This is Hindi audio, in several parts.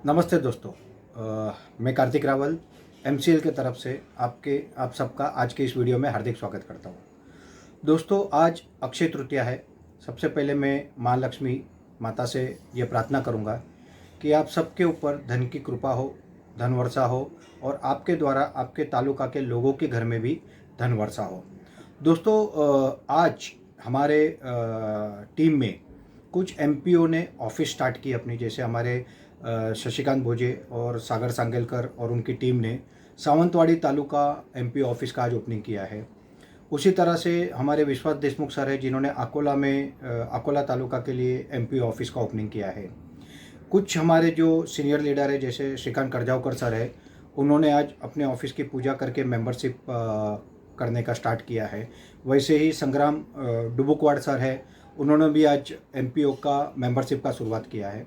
नमस्ते दोस्तों। मैं कार्तिक रावल एमसीएल के तरफ से आप सबका आज के इस वीडियो में हार्दिक स्वागत करता हूँ। दोस्तों, आज अक्षय तृतीया है। सबसे पहले मैं माँ लक्ष्मी माता से ये प्रार्थना करूँगा कि आप सबके ऊपर धन की कृपा हो, धन वर्षा हो और आपके द्वारा आपके तालुका के लोगों के घर में भी धन वर्षा हो। दोस्तों, आज हमारे टीम में कुछ एमपीओ ने ऑफिस स्टार्ट की अपनी, जैसे हमारे शशिकांत भोजे और सागर सांगेलकर और उनकी टीम ने सावंतवाड़ी तालुका एमपी ऑफिस का आज ओपनिंग किया है। उसी तरह से हमारे विश्वास देशमुख सर है, जिन्होंने अकोला तालुका के लिए एमपी ऑफिस का ओपनिंग किया है। कुछ हमारे जो सीनियर लीडर है, जैसे श्रीकांत करजावकर सर है, उन्होंने आज अपने ऑफिस की पूजा करके मेंबरशिप करने का स्टार्ट किया है। वैसे ही संग्राम डुबुकवाड़ सर है, उन्होंने भी आज एमपीओ का मेंबरशिप का शुरुआत किया है।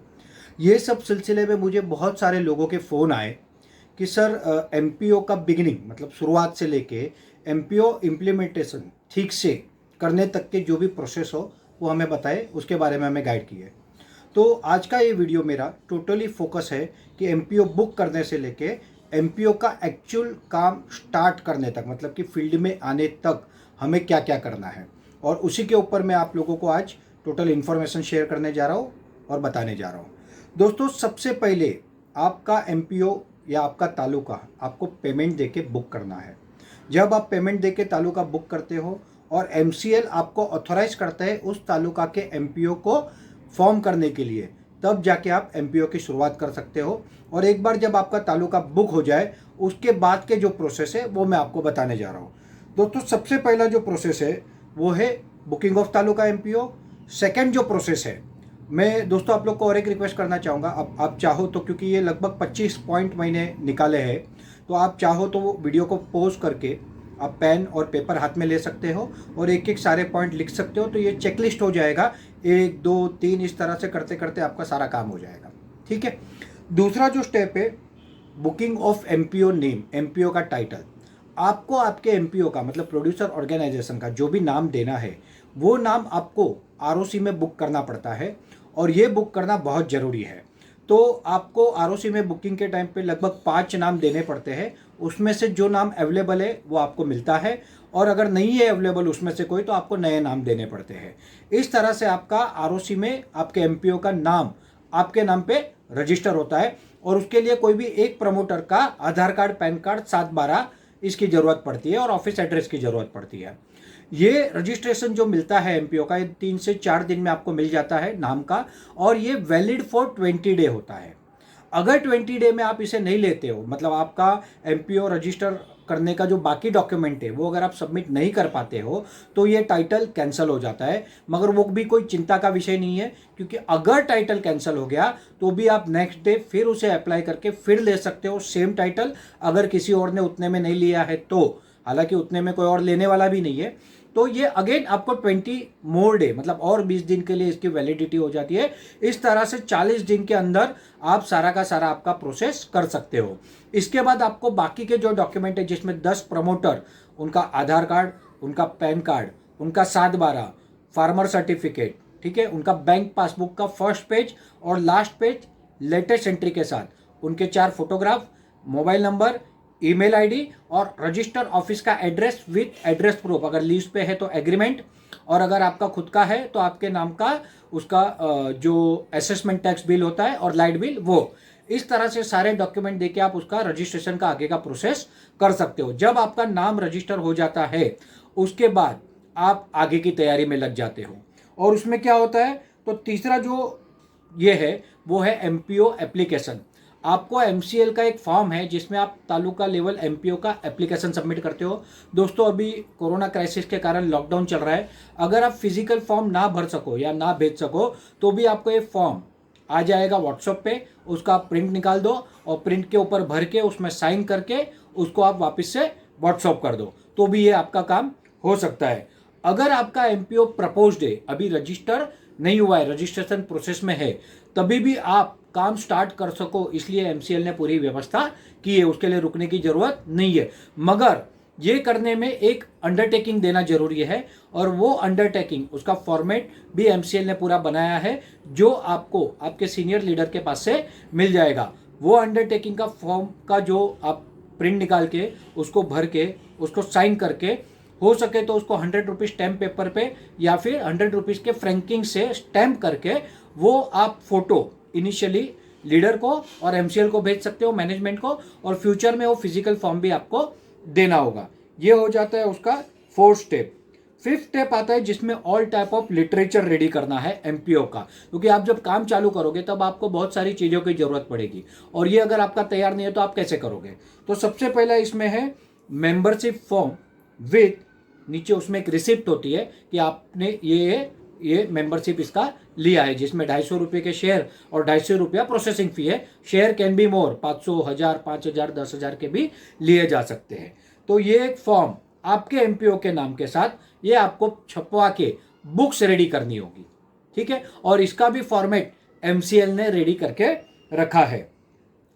ये सब सिलसिले में मुझे बहुत सारे लोगों के फ़ोन आए कि सर एमपीओ का बिगिनिंग मतलब शुरुआत से लेके एमपीओ इम्प्लीमेंटेशन ठीक से करने तक के जो भी प्रोसेस हो वो हमें बताए, उसके बारे में हमें गाइड किए। तो आज का ये वीडियो मेरा टोटली फोकस है कि एमपीओ बुक करने से लेके एमपीओ का एक्चुअल काम स्टार्ट करने तक, मतलब कि फील्ड में आने तक हमें क्या क्या करना है, और उसी के ऊपर मैं आप लोगों को आज टोटल इन्फॉर्मेशन शेयर करने जा रहा हूँ और बताने जा रहा हूँ। दोस्तों, सबसे पहले आपका एमपीओ या आपका तालुका आपको पेमेंट देके बुक करना है। जब आप पेमेंट देके तालुका बुक करते हो और एमसीएल आपको ऑथोराइज करता है उस तालुका के एमपीओ को फॉर्म करने के लिए, तब जाके आप एमपीओ की शुरुआत कर सकते हो। और एक बार जब आपका तालुका बुक हो जाए, उसके बाद के जो प्रोसेस है वो मैं आपको बताने जा रहा हूँ। दोस्तों, सबसे पहला जो प्रोसेस है वो है booking of taluka MPO. Second जो प्रोसेस है, मैं दोस्तों आप लोग को और एक रिक्वेस्ट करना चाहूँगा, अब आप चाहो तो, क्योंकि ये लगभग 25 पॉइंट मैंने निकाले हैं, तो आप चाहो तो वो वीडियो को पॉज करके आप पेन और पेपर हाथ में ले सकते हो और एक एक सारे पॉइंट लिख सकते हो। तो ये चेकलिस्ट हो जाएगा, 1 2 3 इस तरह से करते करते आपका सारा काम हो जाएगा। ठीक है। दूसरा जो स्टेप है, booking of MPO name, MPO का टाइटल। आपको आपके एमपीओ का मतलब प्रोड्यूसर ऑर्गेनाइजेशन का जो भी नाम देना है, वो नाम आपको आरओसी में बुक करना पड़ता है और ये बुक करना बहुत ज़रूरी है। तो आपको आरओसी में बुकिंग के टाइम पे लगभग 5 नाम देने पड़ते हैं। उसमें से जो नाम अवेलेबल है वो आपको मिलता है, और अगर नहीं है अवेलेबल उसमें से कोई, तो आपको नए नाम देने पड़ते हैं। इस तरह से आपका आरओसी में आपके एमपीओ का नाम आपके नाम पे रजिस्टर होता है, और उसके लिए कोई भी एक प्रमोटर का आधार कार्ड, पैन कार्ड 7/12 इसकी ज़रूरत पड़ती है और ऑफिस एड्रेस की ज़रूरत पड़ती है। ये रजिस्ट्रेशन जो मिलता है एमपीओ का, ये 3 से 4 दिन में आपको मिल जाता है नाम का, और ये वैलिड फॉर 20 डे होता है। अगर 20 डे में आप इसे नहीं लेते हो, मतलब आपका एमपीओ रजिस्टर करने का जो बाकी डॉक्यूमेंट है वो अगर आप सबमिट नहीं कर पाते हो, तो ये टाइटल कैंसिल हो जाता है। मगर वो भी कोई चिंता का विषय नहीं है, क्योंकि अगर टाइटल कैंसिल हो गया तो भी आप नेक्स्ट डे फिर उसे अप्लाई करके फिर ले सकते हो सेम टाइटल, अगर किसी और ने उतने में नहीं लिया है तो। हालांकि उतने में कोई और लेने वाला भी नहीं है, तो ये अगेन आपको 20 मोर डे, मतलब और 20 दिन के लिए इसकी वैलिडिटी हो जाती है। इस तरह से 40 दिन के अंदर आप सारा का सारा आपका प्रोसेस कर सकते हो। इसके बाद आपको बाकी के जो डॉक्यूमेंट है, जिसमें 10 प्रमोटर, उनका आधार कार्ड, उनका पैन कार्ड, उनका 7/12 फार्मर सर्टिफिकेट, ठीक है, उनका बैंक पासबुक का फर्स्ट पेज और लास्ट पेज लेटेस्ट एंट्री के साथ, उनके 4 photograph, mobile number, email ID और रजिस्टर ऑफिस का एड्रेस विथ एड्रेस प्रूफ, अगर लीज पे है तो एग्रीमेंट, और अगर आपका खुद का है तो आपके नाम का उसका जो असेसमेंट टैक्स बिल होता है और लाइट बिल, वो। इस तरह से सारे डॉक्यूमेंट देके आप उसका रजिस्ट्रेशन का आगे का प्रोसेस कर सकते हो। जब आपका नाम रजिस्टर हो जाता है, उसके बाद आप आगे की तैयारी में लग जाते हो। और उसमें क्या होता है, तो तीसरा जो ये है वो है एमपीओ एप्लीकेशन। आपको एमसीएल का एक फॉर्म है जिसमें आप तालुका लेवल एमपीओ का एप्लीकेशन सबमिट करते हो। दोस्तों, अभी कोरोना क्राइसिस के कारण लॉकडाउन चल रहा है। अगर आप फिजिकल फॉर्म ना भर सको या ना भेज सको, तो भी आपको ये फॉर्म आ जाएगा व्हाट्सएप पे, उसका आप प्रिंट निकाल दो और प्रिंट के ऊपर भर के उसमें साइन करके उसको आप वापस से व्हाट्सएप कर दो, तो भी ये आपका काम हो सकता है। अगर आपका एमपीओ प्रपोज्ड है, अभी रजिस्टर नहीं हुआ है, रजिस्ट्रेशन प्रोसेस में है, तभी भी आप काम स्टार्ट कर सको, इसलिए एमसीएल ने पूरी व्यवस्था की है, उसके लिए रुकने की जरूरत नहीं है। मगर ये करने में एक अंडरटेकिंग देना जरूरी है, और वो अंडरटेकिंग, उसका फॉर्मेट भी एमसीएल ने पूरा बनाया है, जो आपको आपके सीनियर लीडर के पास से मिल जाएगा। वो अंडरटेकिंग का फॉर्म का जो आप प्रिंट निकाल के उसको भर के उसको साइन करके, हो सके तो उसको 100 रुपीज़ स्टैम्प पेपर पे या फिर 100 रुपीज़ के फ्रैंकिंग से स्टैम्प करके वो आप फोटो इनिशियली लीडर को और एमसीएल को भेज सकते हो, मैनेजमेंट को, और फ्यूचर में वो फिजिकल फॉर्म भी आपको देना होगा। ये हो जाता है उसका 4th स्टेप। 5th स्टेप आता है जिसमें all type of literature ready करना है एमपीओ का, क्योंकि आप जब काम चालू करोगे तब आपको बहुत सारी चीज़ों की जरूरत पड़ेगी, और ये अगर आपका तैयार नहीं है तो आप कैसे करोगे। तो सबसे पहला इसमें है मेंबरशिप फॉर्म विथ, नीचे उसमें एक रिसिप्ट होती है कि आपने ये मेंबरशिप इसका लिया है, जिसमें 250 रुपये के शेयर और 250 रुपया प्रोसेसिंग फी है। शेयर कैन बी मोर, 500, 1000, 5000, 10,000 के भी लिए जा सकते हैं। तो ये एक फॉर्म आपके एमपीओ के नाम के साथ ये आपको छपवा के बुक्स रेडी करनी होगी, ठीक है। और इसका भी फॉर्मेट एमसीएल ने रेडी करके रखा है।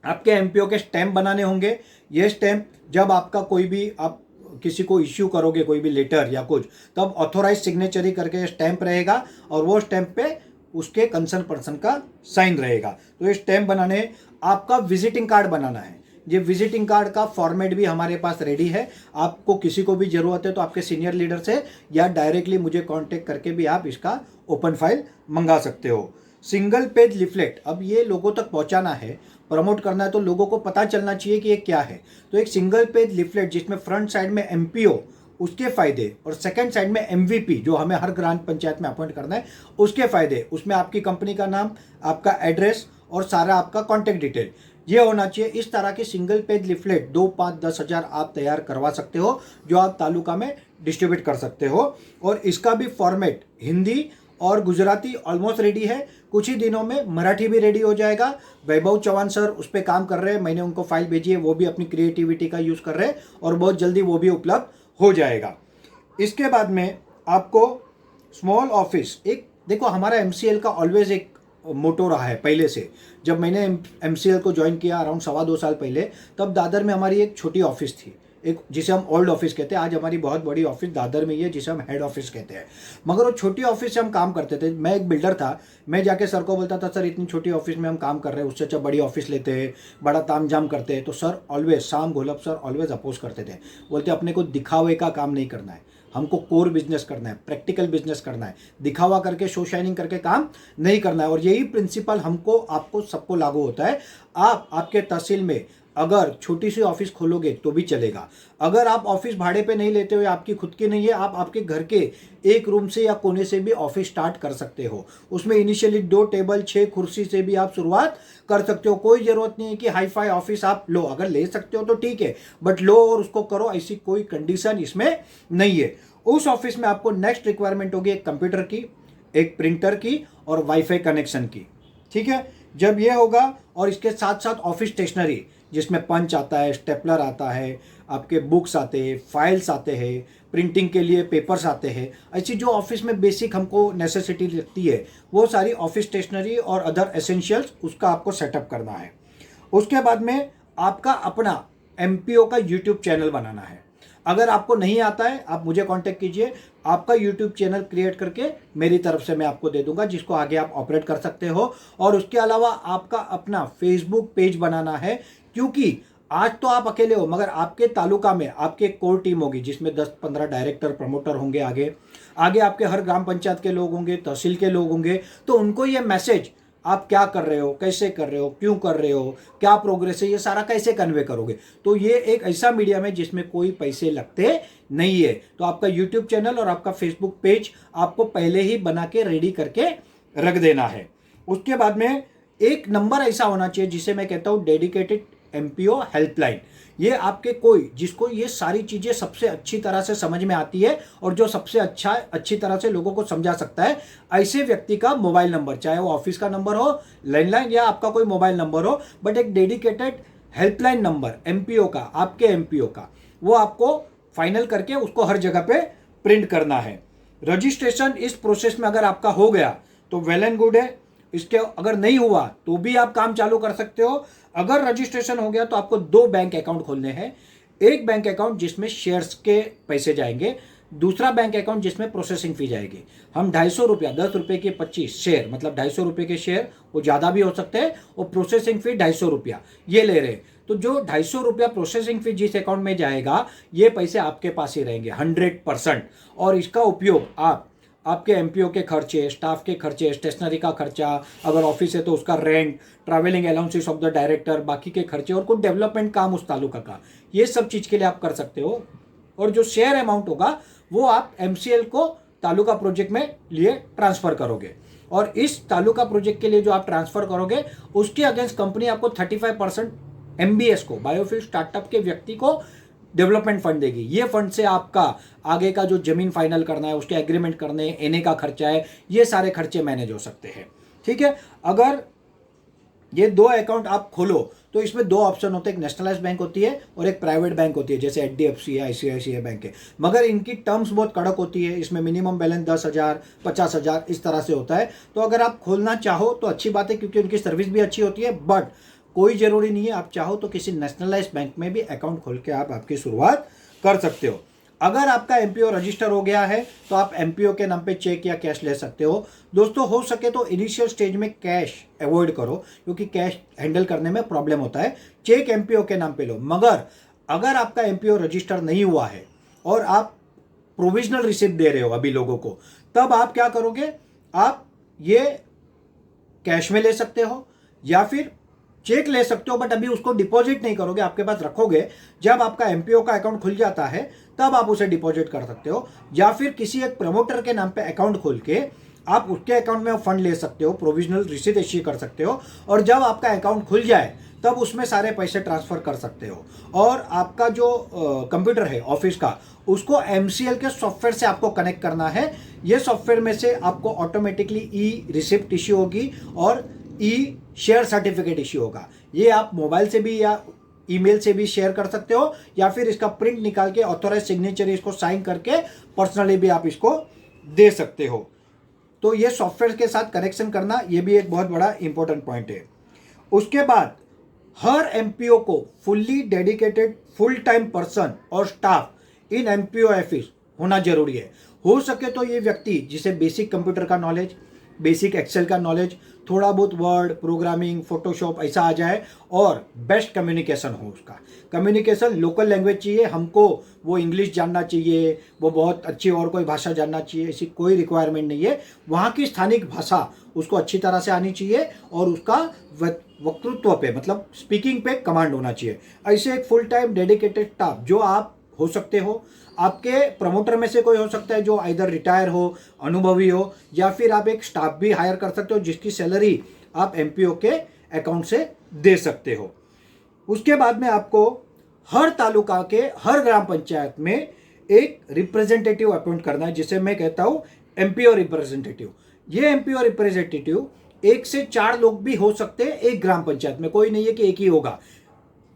आपके एमपीओ के स्टैम्प बनाने होंगे। ये स्टैम्प जब आपका कोई भी आप किसी को इश्यू करोगे कोई भी लेटर या कुछ, तब ऑथोराइज सिग्नेचर ही करके स्टैम्प रहेगा और वो स्टैम्प पे उसके कंसर्न पर्सन का साइन रहेगा। तो ये स्टैम्प बनाने, आपका विजिटिंग कार्ड बनाना है। ये विजिटिंग कार्ड का फॉर्मेट भी हमारे पास रेडी है। आपको किसी को भी जरूरत है तो आपके सीनियर लीडर से या डायरेक्टली मुझे कांटेक्ट करके भी आप इसका ओपन फाइल मंगा सकते हो। सिंगल पेज लिफलेट, अब ये लोगों तक पहुंचाना है, प्रमोट करना है, तो लोगों को पता चलना चाहिए कि ये क्या है। तो एक सिंगल पेज लिफलेट जिसमें फ्रंट साइड में एमपीओ उसके फायदे और सेकंड साइड में एमवीपी जो हमें हर ग्राम पंचायत में अपॉइंट करना है उसके फायदे, उसमें आपकी कंपनी का नाम, आपका एड्रेस और सारा आपका कॉन्टेक्ट डिटेल ये होना चाहिए। इस तरह की सिंगल पेज लिफलेट 2, 5, 10,000 आप तैयार करवा सकते हो, जो आप तालुका में डिस्ट्रीब्यूट कर सकते हो। और इसका भी फॉर्मेट हिंदी और गुजराती ऑलमोस्ट रेडी है। कुछ ही दिनों में मराठी भी रेडी हो जाएगा। वैभव चौहान सर उस पर काम कर रहे हैं, मैंने उनको फाइल भेजी है, वो भी अपनी क्रिएटिविटी का यूज़ कर रहे हैं और बहुत जल्दी वो भी उपलब्ध हो जाएगा। इसके बाद में आपको स्मॉल ऑफिस, एक देखो हमारा एमसीएल का ऑलवेज एक मोटो रहा है पहले से। जब मैंने एमसीएल को ज्वाइन किया अराउंड 2.25 साल पहले, तब दादर में हमारी एक छोटी ऑफिस थी, एक जिसे हम ओल्ड ऑफिस कहते हैं। आज हमारी बहुत बड़ी ऑफिस दादर में ही है जिसे हम हेड ऑफिस कहते हैं। मगर वो छोटी ऑफिस से हम काम करते थे। मैं एक बिल्डर था, मैं जाके सर को बोलता था सर इतनी छोटी ऑफिस में हम काम कर रहे हैं, उससे अच्छा बड़ी ऑफिस लेते हैं, बड़ा तामझाम करते हैं। तो सर ऑलवेज, शाम घोलप सर ऑलवेज अपोज करते थे, बोलते अपने को दिखावे का काम नहीं करना है, हमको कोर बिजनेस करना है, प्रैक्टिकल बिजनेस करना है, दिखावा करके शो शाइनिंग करके काम नहीं करना है। और यही प्रिंसिपल हमको आपको सबको लागू होता है। आप आपके तहसील में अगर छोटी सी ऑफिस खोलोगे तो भी चलेगा। अगर आप ऑफिस भाड़े पे नहीं लेते हो, आपकी खुद की नहीं है, आप आपके घर के एक रूम से या कोने से भी ऑफिस स्टार्ट कर सकते हो। उसमें इनिशियली 2 टेबल 6 कुर्सी से भी आप शुरुआत कर सकते हो। कोई जरूरत नहीं है कि हाई फाई ऑफिस आप लो, अगर ले सकते हो तो ठीक है, बट लो और उसको करो, ऐसी कोई कंडीशन इसमें नहीं है। उस ऑफिस में आपको नेक्स्ट रिक्वायरमेंट होगी एक कंप्यूटर की, एक प्रिंटर की और वाईफाई कनेक्शन की, ठीक है। जब ये होगा और इसके साथ साथ ऑफिस स्टेशनरी जिसमें पंच आता है, स्टेपलर आता है, आपके बुक्स आते हैं, फाइल्स आते हैं, प्रिंटिंग के लिए पेपर्स आते हैं, ऐसी जो ऑफिस में बेसिक हमको नेसेसिटी लगती है वो सारी ऑफिस स्टेशनरी और अदर एसेंशियल्स उसका आपको सेटअप करना है। उसके बाद में आपका अपना एमपीओ का यूट्यूब चैनल बनाना है। अगर आपको नहीं आता है आप मुझे कांटेक्ट कीजिए, आपका यूट्यूब चैनल क्रिएट करके मेरी तरफ से मैं आपको दे दूंगा, जिसको आगे आप ऑपरेट कर सकते हो। और उसके अलावा आपका अपना फेसबुक पेज बनाना है, क्योंकि आज तो आप अकेले हो मगर आपके तालुका में आपकी एक कोर टीम होगी जिसमें 10-15 डायरेक्टर प्रमोटर होंगे। आगे आगे आपके हर ग्राम पंचायत के लोग होंगे, तहसील के लोग होंगे। तो उनको ये मैसेज आप क्या कर रहे हो, कैसे कर रहे हो, क्यों कर रहे हो, क्या प्रोग्रेस है, ये सारा कैसे कन्वे करोगे। तो ये एक ऐसा मीडियम है जिसमें कोई पैसे लगते नहीं है। तो आपका यूट्यूब चैनल और आपका फेसबुक पेज आपको पहले ही बना के रेडी करके रख देना है। उसके बाद में एक नंबर ऐसा होना चाहिए जिसे मैं कहता हूँ डेडिकेटेड एमपीओ हेल्पलाइन। ये आपके कोई जिसको ये सारी चीज़ें सबसे अच्छी तरह से समझ में आती है और जो सबसे अच्छी तरह से लोगों को समझा सकता है, ऐसे व्यक्ति का मोबाइल नंबर, चाहे वो ऑफिस का नंबर हो, लैंडलाइन या आपका कोई मोबाइल नंबर हो, बट एक डेडिकेटेड हेल्पलाइन नंबर एमपीओ का, आपके एमपीओ का, वो आपको फाइनल करके उसको हर जगह पे प्रिंट करना है। रजिस्ट्रेशन इस प्रोसेस में अगर आपका हो गया तो वेल एंड गुड है, इसके अगर नहीं हुआ तो भी आप काम चालू कर सकते हो। अगर रजिस्ट्रेशन हो गया तो आपको 2 बैंक अकाउंट खोलने हैं। एक बैंक अकाउंट जिसमें शेयर्स के पैसे जाएंगे, दूसरा बैंक अकाउंट जिसमें प्रोसेसिंग फी जाएगी। हम 250 रुपया, 10 रुपये के 25 शेयर, मतलब 250 रुपये के शेयर, वो ज़्यादा भी हो सकते हैं, और प्रोसेसिंग फी 250 रुपया ये ले रहे हैं। तो जो 250 रुपया प्रोसेसिंग फी जिस अकाउंट में जाएगा, ये पैसे आपके पास ही रहेंगे 100%। और इसका उपयोग आप आपके एमपीओ के खर्चे, स्टाफ के खर्चे, स्टेशनरी का खर्चा, अगर ऑफिस है तो उसका rent, travelling allowances of the director, बाकी के खर्चे और कुछ डेवलपमेंट काम उस तालुका का, ये सब चीज़ के लिए आप कर सकते हो। और जो शेयर अमाउंट होगा वो आप एमसीएल को तालुका प्रोजेक्ट में लिए ट्रांसफर करोगे, और इस तालुका प्रोजेक्ट के लिए जो आप ट्रांसफर करोगे उसके अगेंस्ट कंपनी आपको 35% एमबीएस को, बायोफ्यूल स्टार्टअप के व्यक्ति को डेवलपमेंट फंड देगी। ये फंड से आपका आगे का जो जमीन फाइनल करना है, उसके एग्रीमेंट करने, एनए का खर्चा है, ये सारे खर्चे मैनेज हो सकते हैं। ठीक है, अगर ये 2 अकाउंट आप खोलो तो इसमें 2 ऑप्शन होते हैं, एक नेशनलाइज बैंक होती है और एक प्राइवेट बैंक होती है, जैसे एचडीएफसी है, आईसीआईसीआई बैंक है। मगर इनकी टर्म्स बहुत कड़क होती है, इसमें मिनिमम बैलेंस 10,000, 50,000 इस तरह से होता है। तो अगर आप खोलना चाहो तो अच्छी बात है, क्योंकि उनकी सर्विस भी अच्छी होती है, बट कोई ज़रूरी नहीं है। आप चाहो तो किसी नेशनलाइज बैंक में भी अकाउंट खोल के आप आपकी शुरुआत कर सकते हो। अगर आपका एमपीओ रजिस्टर हो गया है तो आप एमपीओ के नाम पे चेक या कैश ले सकते हो। दोस्तों, हो सके तो इनिशियल स्टेज में कैश अवॉइड करो, क्योंकि कैश हैंडल करने में प्रॉब्लम होता है। चेक एमपीओ के नाम पे लो। मगर अगर आपका एमपीओ रजिस्टर नहीं हुआ है और आप प्रोविजनल रिसिप्ट दे रहे हो अभी लोगों को, तब आप क्या करोगे, आप ये कैश में ले सकते हो या फिर चेक ले सकते हो, बट अभी उसको डिपॉजिट नहीं करोगे, आपके पास रखोगे। जब आपका एमपीओ का अकाउंट खुल जाता है तब आप उसे डिपॉजिट कर सकते हो, या फिर किसी एक प्रमोटर के नाम पे अकाउंट खोल के आप उसके अकाउंट में फंड ले सकते हो, प्रोविजनल रिसीट इश्यू कर सकते हो, और जब आपका अकाउंट खुल जाए तब उसमें सारे पैसे ट्रांसफर कर सकते हो। और आपका जो कंप्यूटर है ऑफिस का, उसको एमसीएल के सॉफ्टवेयर से आपको कनेक्ट करना है। ये सॉफ्टवेयर में से आपको ऑटोमेटिकली ई रिसिप्ट इश्यू होगी और ई शेयर सर्टिफिकेट इश्यू होगा। ये आप मोबाइल से भी या ईमेल से भी शेयर कर सकते हो, या फिर इसका प्रिंट निकाल के ऑथोराइज सिग्नेचर इसको साइन करके पर्सनली भी आप इसको दे सकते हो। तो ये सॉफ्टवेयर के साथ कनेक्शन करना, ये भी एक बहुत बड़ा इंपॉर्टेंट पॉइंट है। उसके बाद हर एमपीओ को fully dedicated full time person और स्टाफ इन एमपीओ ऑफिस होना जरूरी है। हो सके तो ये व्यक्ति जिसे बेसिक कंप्यूटर का नॉलेज, बेसिक एक्सेल का नॉलेज, थोड़ा बहुत वर्ड, प्रोग्रामिंग, फोटोशॉप ऐसा आ जाए, और बेस्ट कम्युनिकेशन हो। उसका कम्युनिकेशन लोकल लैंग्वेज चाहिए हमको, वो इंग्लिश जानना चाहिए, वो बहुत अच्छी और कोई भाषा जानना चाहिए, ऐसी कोई रिक्वायरमेंट नहीं है। वहाँ की स्थानिक भाषा उसको अच्छी तरह से आनी चाहिए, और उसका वक्तृत्व पे, मतलब स्पीकिंग पे कमांड होना चाहिए। ऐसे एक फुल टाइम डेडिकेटेड स्टाफ जो आप हो सकते हो, आपके प्रमोटर में से कोई हो सकता है जो इधर रिटायर हो, अनुभवी हो, या फिर आप एक स्टाफ भी हायर कर सकते हो जिसकी सैलरी आप एमपीओ के अकाउंट से दे सकते हो। उसके बाद में आपको हर तालुका के हर ग्राम पंचायत में एक रिप्रेजेंटेटिव अपॉइंट करना है, जिसे मैं कहता हूँ एमपीओ रिप्रेजेंटेटिव। ये एमपीओ रिप्रेजेंटेटिव 1 से 4 लोग भी हो सकते हैं एक ग्राम पंचायत में, कोई नहीं है कि एक ही होगा।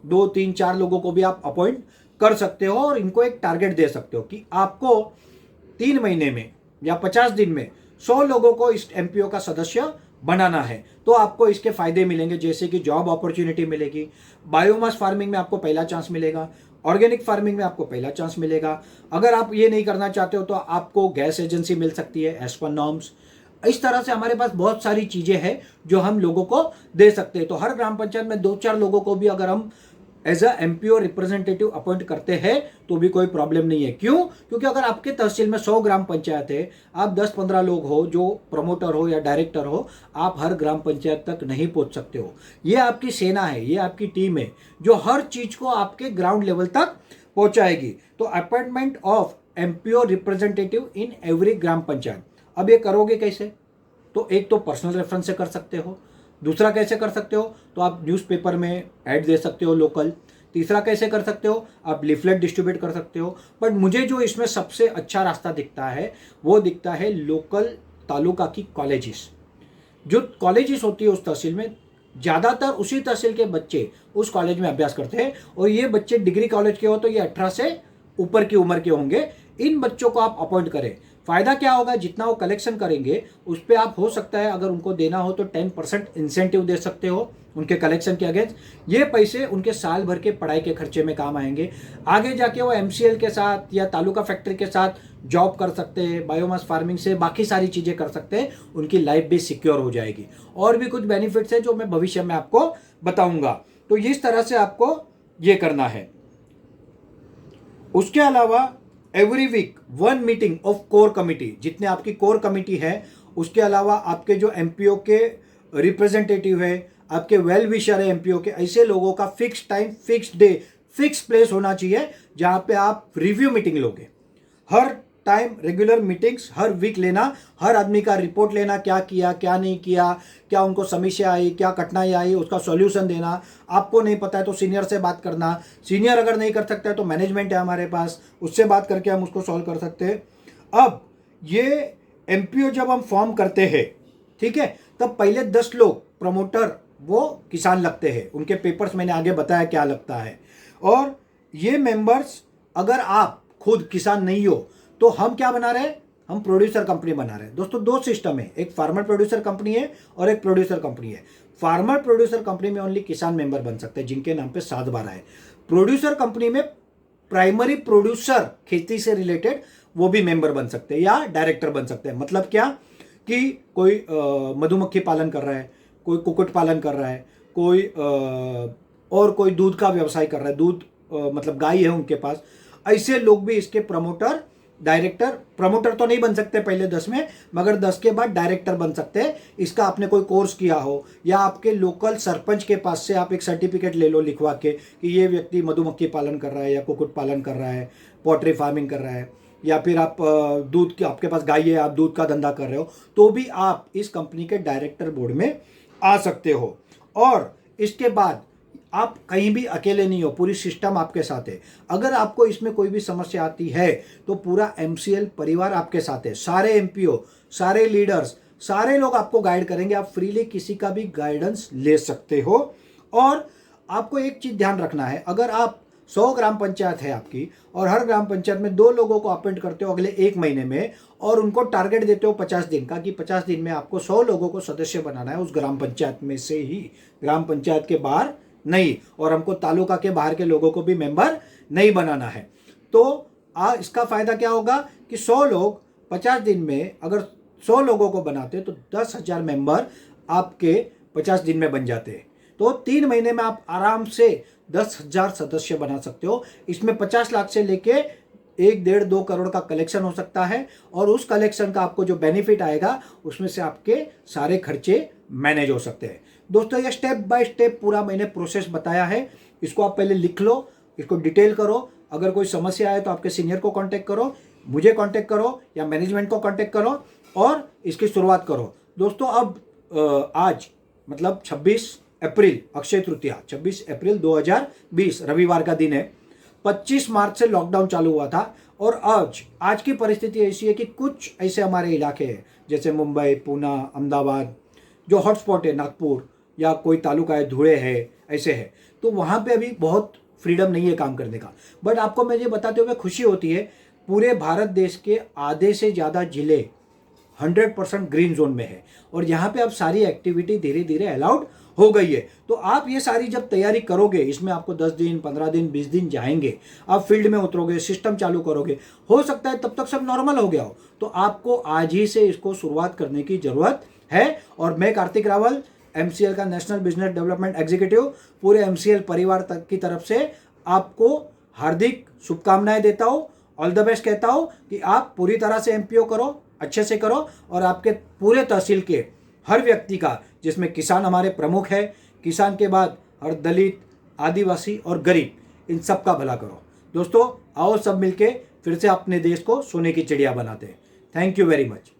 2, 3, 4 लोगों को भी आप अपॉइंट कर सकते हो, और इनको एक टारगेट दे सकते हो कि आपको 3 महीने में या 50 दिन में 100 लोगों को इस एमपीओ का सदस्य बनाना है। तो आपको इसके फायदे मिलेंगे, जैसे कि जॉब अपॉर्चुनिटी मिलेगी, बायोमास फार्मिंग में आपको पहला चांस मिलेगा, ऑर्गेनिक फार्मिंग में आपको पहला चांस मिलेगा। अगर आप ये नहीं करना चाहते हो तो आपको गैस एजेंसी मिल सकती है एज पर नॉर्म्स। इस तरह से हमारे पास बहुत सारी चीजें हैं जो हम लोगों को दे सकते हैं। तो हर ग्राम पंचायत में 2-4 लोगों को भी अगर हम as a MPO representative appoint करते हैं तो भी कोई प्रॉब्लम नहीं है। क्यों? क्योंकि अगर आपके तहसील में 100 ग्राम पंचायत है, आप 10-15 लोग हो जो प्रमोटर हो या डायरेक्टर हो, आप हर ग्राम पंचायत तक नहीं पहुंच सकते हो। ये आपकी सेना है, ये आपकी टीम है जो हर चीज को आपके ग्राउंड लेवल तक पहुंचाएगी। तो appointment of MPO representative in every gram panchayat. अब ये करोगे कैसे? तो एक तो पर्सनल रेफरेंस से कर सकते हो, दूसरा कैसे कर सकते हो तो आप न्यूज़पेपर में ऐड दे सकते हो लोकल, तीसरा कैसे कर सकते हो आप लिफलेट डिस्ट्रीब्यूट कर सकते हो। बट मुझे जो इसमें सबसे अच्छा रास्ता दिखता है वो दिखता है लोकल तालुका की कॉलेजेस। जो कॉलेजेस होती है उस तहसील में, ज़्यादातर उसी तहसील के बच्चे उस कॉलेज में अभ्यास करते हैं, और ये बच्चे डिग्री कॉलेज के हो तो ये 18 से ऊपर की उम्र के होंगे। इन बच्चों को आप अपॉइंट करें। फ़ायदा क्या होगा, जितना वो कलेक्शन करेंगे उस पर आप हो सकता है अगर उनको देना हो तो 10% इंसेंटिव दे सकते हो, उनके कलेक्शन के अगेंस्ट, ये पैसे उनके साल भर के पढ़ाई के खर्चे में काम आएंगे। आगे जाके वो MCL के साथ या तालुका फैक्ट्री के साथ जॉब कर सकते हैं, बायोमास फार्मिंग से बाकी सारी चीज़ें कर सकते हैं, उनकी लाइफ भी सिक्योर हो जाएगी। और भी कुछ बेनिफिट्स है जो मैं भविष्य में आपको बताऊंगा। तो इस तरह से आपको ये करना है। उसके अलावा every week 1 meeting of core committee, जितने आपकी कोर कमिटी है, उसके अलावा आपके जो MPO के रिप्रेजेंटेटिव है, आपके वेल विशर है MPO के, ऐसे लोगों का fix time, fix day, fix place होना चाहिए जहां पे आप रिव्यू मीटिंग लोगे। हर टाइम रेगुलर मीटिंग्स हर वीक लेना, हर आदमी का रिपोर्ट लेना, क्या किया क्या नहीं किया, क्या उनको समस्या आई, क्या कठिनाई आई, उसका सॉल्यूशन देना। आपको नहीं पता है तो सीनियर से बात करना, सीनियर अगर नहीं कर सकता है तो मैनेजमेंट है हमारे पास, उससे बात करके हम उसको सॉल्व कर सकते हैं। अब ये MPO जब हम फॉर्म करते हैं, ठीक है, तब पहले 10 लोग प्रमोटर वो किसान लगते हैं, उनके पेपर्स मैंने आगे बताया क्या लगता है। और ये मेंबर्स, अगर आप खुद किसान नहीं हो तो हम क्या बना रहे हैं, हम प्रोड्यूसर कंपनी बना रहे हैं। दोस्तों 2 सिस्टम है, एक फार्मर प्रोड्यूसर कंपनी है और एक प्रोड्यूसर कंपनी है। फार्मर प्रोड्यूसर कंपनी में ओनली किसान मेंबर बन सकते हैं जिनके नाम पे 7/12 है। प्रोड्यूसर कंपनी में प्राइमरी प्रोड्यूसर, खेती से रिलेटेड, वो भी मेंबर बन सकते हैं या डायरेक्टर बन सकते हैं। मतलब क्या कि कोई मधुमक्खी पालन कर रहा है, कोई कुक्कुट पालन कर रहा है, कोई और कोई दूध का व्यवसाय कर रहा है, दूध मतलब गाय है उनके पास, ऐसे लोग भी इसके प्रमोटर, डायरेक्टर, प्रमोटर तो नहीं बन सकते पहले 10 में, मगर 10 के बाद डायरेक्टर बन सकते हैं। इसका आपने कोई कोर्स किया हो या आपके लोकल सरपंच के पास से आप एक सर्टिफिकेट ले लो लिखवा के कि ये व्यक्ति मधुमक्खी पालन कर रहा है या कुक्कुट पालन कर रहा है, पोल्ट्री फार्मिंग कर रहा है, या फिर आप दूध की, आपके पास गाय है, आप दूध का धंधा कर रहे हो, तो भी आप इस कंपनी के डायरेक्टर बोर्ड में आ सकते हो। और इसके बाद आप कहीं भी अकेले नहीं हो, पूरी सिस्टम आपके साथ है। अगर आपको इसमें कोई भी समस्या आती है तो पूरा MCL परिवार आपके साथ है, सारे MPO, सारे लीडर्स, सारे लोग आपको गाइड करेंगे। आप फ्रीली किसी का भी गाइडेंस ले सकते हो। और आपको एक चीज ध्यान रखना है, अगर आप 100 ग्राम पंचायत है आपकी और हर ग्राम पंचायत में 2 लोगों को अपॉइंट करते हो अगले 1 महीने में, और उनको टारगेट देते हो 50 दिन का कि 50 दिन में आपको 100 लोगों को सदस्य बनाना है उस ग्राम पंचायत में से ही, ग्राम पंचायत के बाहर नहीं, और हमको तालुका के बाहर के लोगों को भी मेंबर नहीं बनाना है। तो इसका फायदा क्या होगा कि 100 लोग 50 दिन में अगर 100 लोगों को बनाते तो 10,000 मेंबर आपके 50 दिन में बन जाते हैं। तो 3 महीने में आप आराम से 10,000 सदस्य बना सकते हो। इसमें 50 लाख से लेके 1-1.5-2 करोड़ का कलेक्शन हो सकता है, और उस कलेक्शन का आपको जो बेनिफिट आएगा उसमें से आपके सारे खर्चे मैनेज हो सकते हैं। दोस्तों ये स्टेप बाय स्टेप पूरा मैंने प्रोसेस बताया है, इसको आप पहले लिख लो, इसको डिटेल करो। अगर कोई समस्या आए तो आपके सीनियर को कांटेक्ट करो, मुझे कांटेक्ट करो या मैनेजमेंट को कांटेक्ट करो और इसकी शुरुआत करो। दोस्तों अब आज मतलब 26 अप्रैल अक्षय तृतीया, 26 अप्रैल 2020 रविवार का दिन है। 25 मार्च से लॉकडाउन चालू हुआ था, और आज की परिस्थिति ऐसी है कि कुछ ऐसे हमारे इलाके हैं जैसे मुंबई, पूना, अहमदाबाद, जो हॉटस्पॉट है, नागपुर या कोई तालुका है, धुले है, ऐसे है, तो वहाँ पे अभी बहुत फ्रीडम नहीं है काम करने का। बट आपको मैं ये बताते हुए खुशी होती है, पूरे भारत देश के आधे से ज़्यादा जिले 100% ग्रीन जोन में है, और यहाँ पे अब सारी एक्टिविटी धीरे धीरे अलाउड हो गई है। तो आप ये सारी जब तैयारी करोगे, इसमें आपको 10 दिन, 15 दिन, 20 दिन जाएंगे, आप फील्ड में उतरोगे, सिस्टम चालू करोगे, हो सकता है तब तक सब नॉर्मल हो गया हो। तो आपको आज ही से इसको शुरुआत करने की जरूरत है। और मैं कार्तिक रावल, MCL का नेशनल बिजनेस डेवलपमेंट एग्जीक्यूटिव, पूरे MCL परिवार तक की तरफ से आपको हार्दिक शुभकामनाएं देता हूँ, ऑल द बेस्ट कहता हूँ कि आप पूरी तरह से MPO करो, अच्छे से करो, और आपके पूरे तहसील के हर व्यक्ति का, जिसमें किसान हमारे प्रमुख है, किसान के बाद हर दलित, आदिवासी और गरीब, इन सब का भला करो। दोस्तों आओ सब मिलके फिर से अपने देश को सोने की चिड़िया बनाते हैं। Thank you very much.